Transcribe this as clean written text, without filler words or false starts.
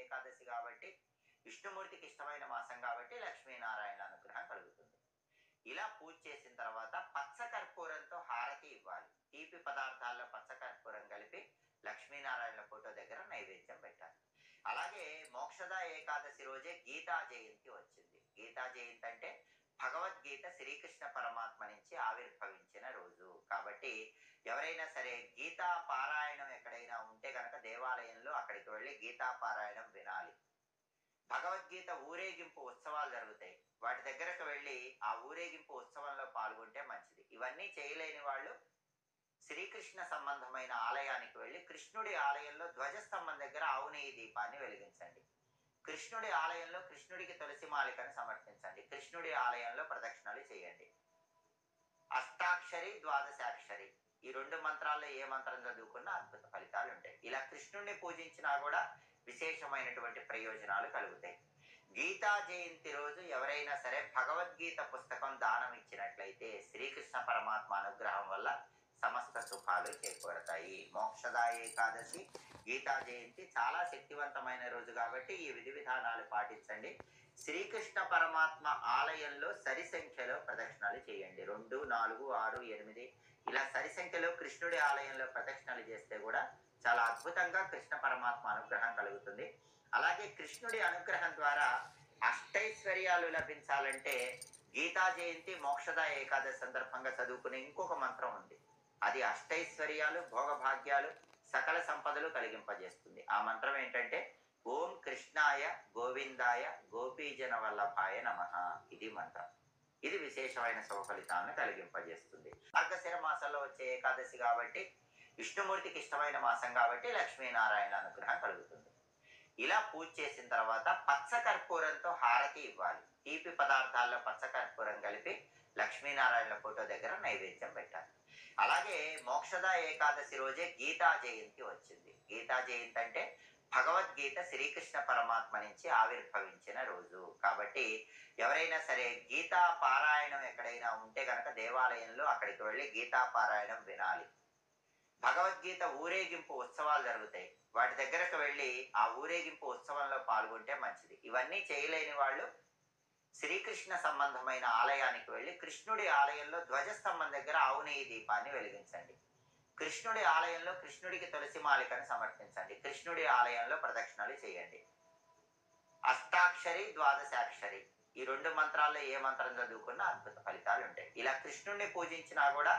ఏకాదశి కాబట్టి విష్ణుమూర్తికి ఇష్టమైన మాసం కాబట్టి లక్ష్మీనారాయణ అనుగ్రహం కలుగుతుంది. ఇలా పూజ చేసిన తర్వాత పచ్చ కర్పూరంతో హారతి ఇవ్వాలి. తీపి పదార్థాల్లో పచ్చ కర్పూరం కలిపి లక్ష్మీనారాయణ ఫోటో దగ్గర నైవేద్యం పెట్టాలి. అలాగే మోక్షద ఏకాదశి రోజే గీతా జయంతి వచ్చింది. గీతా జయంతి అంటే భగవద్గీత శ్రీకృష్ణ పరమాత్మ నుంచి ఆవిర్భవించిన రోజు కాబట్టి ఎవరైనా సరే గీతా పారాయణం ఎక్కడైనా ఉంటే గనక దేవాలయంలో అక్కడికి వెళ్ళి గీతా పారాయణం వినాలి. భగవద్గీత ఊరేగింపు ఉత్సవాలు జరుగుతాయి, వాటి దగ్గరకు వెళ్ళి ఆ ఊరేగింపు ఉత్సవంలో పాల్గొంటే మంచిది. ఇవన్నీ చేయలేని వాళ్ళు శ్రీకృష్ణ సంబంధమైన ఆలయానికి వెళ్ళి కృష్ణుడి ఆలయంలో ధ్వజస్తంభం దగ్గర ఆవు నెయ్యి దీపాన్ని వెలిగించండి. కృష్ణుడి ఆలయంలో కృష్ణుడికి తులసి మాలికను సమర్పించండి. కృష్ణుడి ఆలయంలో ప్రదక్షిణలు చేయండి. అష్టాక్షరి ద్వాదశాక్షరి ఈ 2 మంత్రాల్లో ఏ మంత్రం చదువుకున్నా అద్భుత ఫలితాలు ఉంటాయి. ఇలా కృష్ణుడిని పూజించినా కూడా విశేషమైనటువంటి ప్రయోజనాలు కలుగుతాయి. గీతా జయంతి రోజు ఎవరైనా సరే భగవద్గీత పుస్తకం దానం ఇచ్చినట్లయితే శ్రీకృష్ణ పరమాత్మ అనుగ్రహం వల్ల సమస్త సుఖాలు చేకూరతాయి. మోక్షద ఏకాదశి గీతా జయంతి చాలా శక్తివంతమైన రోజు కాబట్టి ఈ విధి విధానాలు పాటించండి. శ్రీకృష్ణ పరమాత్మ ఆలయంలో సరి సంఖ్యలో ప్రదక్షిణాలు చేయండి. 2, 4, 6, 8 ఇలా సరి సంఖ్యలో కృష్ణుడి ఆలయంలో ప్రదక్షిణలు చేస్తే కూడా చాలా అద్భుతంగా కృష్ణ పరమాత్మ అనుగ్రహం కలుగుతుంది. అలాగే కృష్ణుడి అనుగ్రహం ద్వారా అష్టైశ్వర్యాలు లభించాలంటే గీతా జయంతి మోక్షద ఏకాదశి సందర్భంగా చదువుకునే ఇంకొక మంత్రం ఉంది. అది అష్టైశ్వర్యాలు భోగభాగ్యాలు సకల సంపదలు కలిగింపజేస్తుంది. ఆ మంత్రం ఏంటంటే ఓం కృష్ణాయ గోవిందాయ గోపీజన వల్లభాయ నమః. ఇది మంత్రం. ఇది విశేషమైన శుభ ఫలితాలను కలిగింపజేస్తుంది. మార్గశిర మాసంలో వచ్చే ఏకాదశి కాబట్టి విష్ణుమూర్తికి ఇష్టమైన మాసం కాబట్టి లక్ష్మీనారాయణ అనుగ్రహం కలుగుతుంది. ఇలా పూజ చేసిన తర్వాత పచ్చ కర్పూరంతో హారతి ఇవ్వాలి. తీపి పదార్థాల్లో పచ్చ కర్పూరం కలిపి లక్ష్మీనారాయణ ఫోటో దగ్గర నైవేద్యం పెట్టాలి. అలాగే మోక్షద ఏకాదశి రోజే గీతా జయంతి వచ్చింది. గీతా జయంతి అంటే భగవద్గీత శ్రీకృష్ణ పరమాత్మ నుంచి ఆవిర్భవించిన రోజు కాబట్టి ఎవరైనా సరే గీతా పారాయణం ఎక్కడైనా ఉంటే గనక దేవాలయంలో అక్కడికి వెళ్ళి గీతా పారాయణం వినాలి. భగవద్గీత ఊరేగింపు ఉత్సవాలు జరుగుతాయి, వాటి దగ్గరకు వెళ్ళి ఆ ఊరేగింపు ఉత్సవంలో పాల్గొంటే మంచిది. ఇవన్నీ చేయలేని వాళ్ళు శ్రీకృష్ణ సంబంధమైన ఆలయానికి వెళ్ళి కృష్ణుడి ఆలయంలో ధ్వజస్తంభం దగ్గర ఆవు నెయ్యి దీపాన్ని వెలిగించండి. కృష్ణుడి ఆలయంలో కృష్ణుడికి తులసి మాలికను సమర్పించండి. కృష్ణుడి ఆలయంలో ప్రదక్షిణలు చేయండి. అష్టాక్షరి ద్వాదశాక్షరి ఈ 2 మంత్రాల్లో ఏ మంత్రం చదువుకున్నా అద్భుత ఫలితాలు ఉంటాయి. ఇలా కృష్ణుడిని పూజించినా కూడా